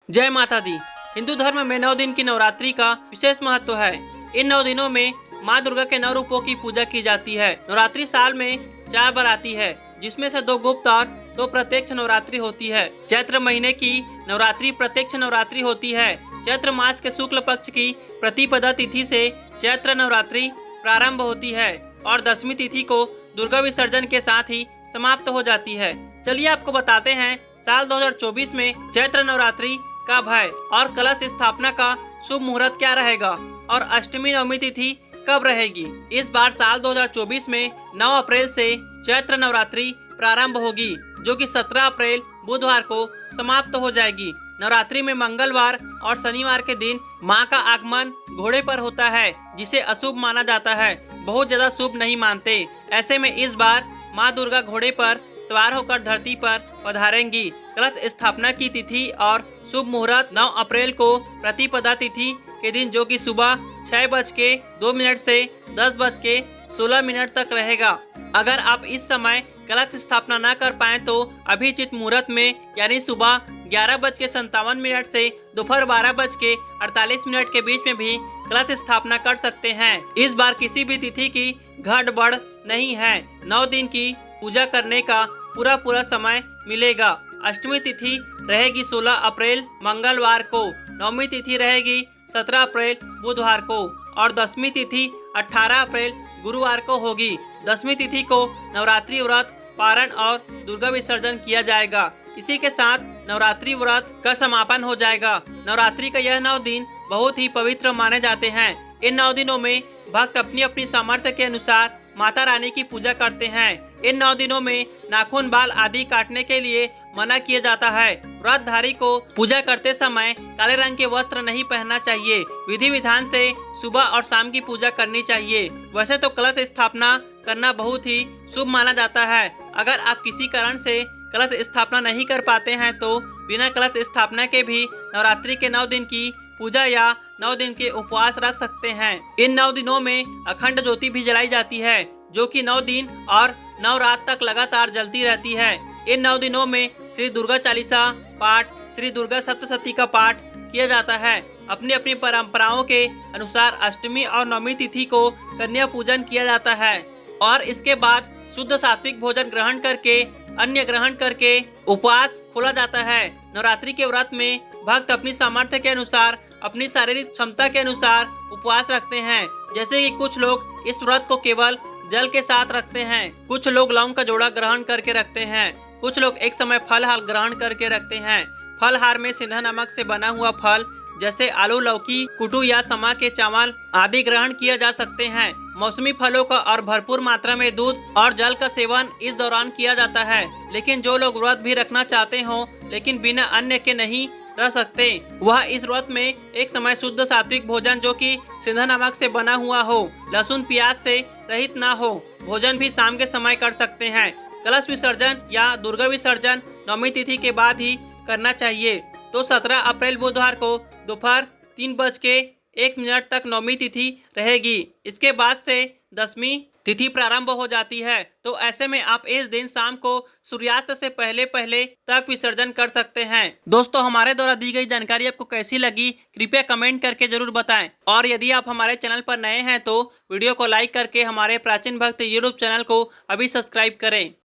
जय माता दी। हिंदू धर्म में 9 दिन की नवरात्रि का विशेष महत्व है। इन 9 दिनों में माँ दुर्गा के 9 रूपों की पूजा की जाती है। नवरात्रि साल में 4 बार आती है, जिसमें से 2 गुप्त और 2 प्रत्यक्ष नवरात्रि होती है। चैत्र महीने की नवरात्रि प्रत्यक्ष नवरात्रि होती है। चैत्र मास के शुक्ल पक्ष की प्रतिपदा तिथि से चैत्र नवरात्रि प्रारंभ होती है और 10वीं तिथि को दुर्गा विसर्जन के साथ ही समाप्त हो जाती है। चलिए आपको बताते हैं साल 2024 में चैत्र नवरात्रि कब है और कलश स्थापना का शुभ मुहूर्त क्या रहेगा और अष्टमी नवमी तिथि कब रहेगी। इस बार साल 2024 में 9 अप्रैल से चैत्र नवरात्रि प्रारंभ होगी, जो कि 17 अप्रैल बुधवार को समाप्त हो जाएगी। नवरात्रि में मंगलवार और शनिवार के दिन मां का आगमन घोड़े पर होता है, जिसे अशुभ माना जाता है। बहुत ज्यादा शुभ नहीं मानते। ऐसे में इस बार मां दुर्गा घोड़े पर सवार होकर धरती पर पधारेंगी। कलश स्थापना की तिथि और शुभ मुहूर्त 9 अप्रैल को प्रतिपदा तिथि के दिन, जो कि सुबह 6:02 से 10:16 तक रहेगा। अगर आप इस समय कलश स्थापना न कर पाए तो अभिचित मुहूर्त में यानी सुबह 11:57 से दोपहर 12:48 के बीच में भी कलश स्थापना कर सकते हैं। इस बार किसी भी तिथि की गड़बड़ नहीं है। 9 दिन की पूजा करने का पूरा समय मिलेगा। अष्टमी तिथि रहेगी 16 अप्रैल मंगलवार को, नवमी तिथि रहेगी 17 अप्रैल बुधवार को और 10वीं तिथि 18 अप्रैल गुरुवार को होगी। 10वीं तिथि को नवरात्रि व्रत पारण और दुर्गा विसर्जन किया जाएगा। इसी के साथ नवरात्रि व्रत का समापन हो जाएगा। नवरात्रि का यह 9 दिन बहुत ही पवित्र माने जाते हैं। इन 9 दिनों में भक्त अपनी अपनी सामर्थ्य के अनुसार माता रानी की पूजा करते हैं। इन 9 दिनों में नाखून, बाल आदि काटने के लिए मना किया जाता है। व्रतधारी को पूजा करते समय काले रंग के वस्त्र नहीं पहनना चाहिए। विधि विधान से सुबह और शाम की पूजा करनी चाहिए। वैसे तो कलश स्थापना करना बहुत ही शुभ माना जाता है। अगर आप किसी कारण से कलश स्थापना नहीं कर पाते हैं तो बिना कलश स्थापना के भी नवरात्रि के 9 दिन की पूजा या 9 दिन के उपवास रख सकते हैं। इन 9 दिनों में अखंड ज्योति भी जलाई जाती है, जो कि 9 दिन और 9 रात तक लगातार जलती रहती है। इन 9 दिनों में श्री दुर्गा चालीसा पाठ, श्री दुर्गा सप्तशती का पाठ किया जाता है। अपनी अपनी परंपराओं के अनुसार अष्टमी और नवमी तिथि को कन्या पूजन किया जाता है और इसके बाद शुद्ध सात्विक भोजन ग्रहण करके अन्न ग्रहण करके उपवास खोला जाता है। नवरात्रि के व्रत में भक्त अपनी सामर्थ्य के अनुसार, अपनी शारीरिक क्षमता के अनुसार उपवास रखते हैं। जैसे कि कुछ लोग इस व्रत को केवल जल के साथ रखते हैं, कुछ लोग लौंग का जोड़ा ग्रहण करके रखते हैं, कुछ लोग एक समय फलहार ग्रहण करके रखते हैं। फलहार में सिंधा नमक से बना हुआ फल जैसे आलू, लौकी, कुटू या समा के चावल आदि ग्रहण किया जा सकते हैं। मौसमी फलों का और भरपूर मात्रा में दूध और जल का सेवन इस दौरान किया जाता है। लेकिन जो लोग व्रत भी रखना चाहते हो लेकिन बिना अन्न के नहीं रह सकते, वह इस व्रत में एक समय शुद्ध सात्विक भोजन, जो कि सिंधा नमक से बना हुआ हो, लहसुन प्याज से रहित ना हो, भोजन भी शाम के समय कर सकते हैं। कलश विसर्जन या दुर्गा विसर्जन नवमी तिथि के बाद ही करना चाहिए। तो 17 अप्रैल बुधवार को दोपहर 3:01 तक नवमी तिथि रहेगी। इसके बाद से 10वीं तिथि प्रारंभ हो जाती है। तो ऐसे में आप इस दिन शाम को सूर्यास्त से पहले तक विसर्जन कर सकते हैं। दोस्तों, हमारे द्वारा दी गई जानकारी आपको कैसी लगी कृपया कमेंट करके जरूर बताएं। और यदि आप हमारे चैनल पर नए हैं तो वीडियो को लाइक करके हमारे प्राचीन भक्त यूट्यूब चैनल को अभी सब्सक्राइब करें।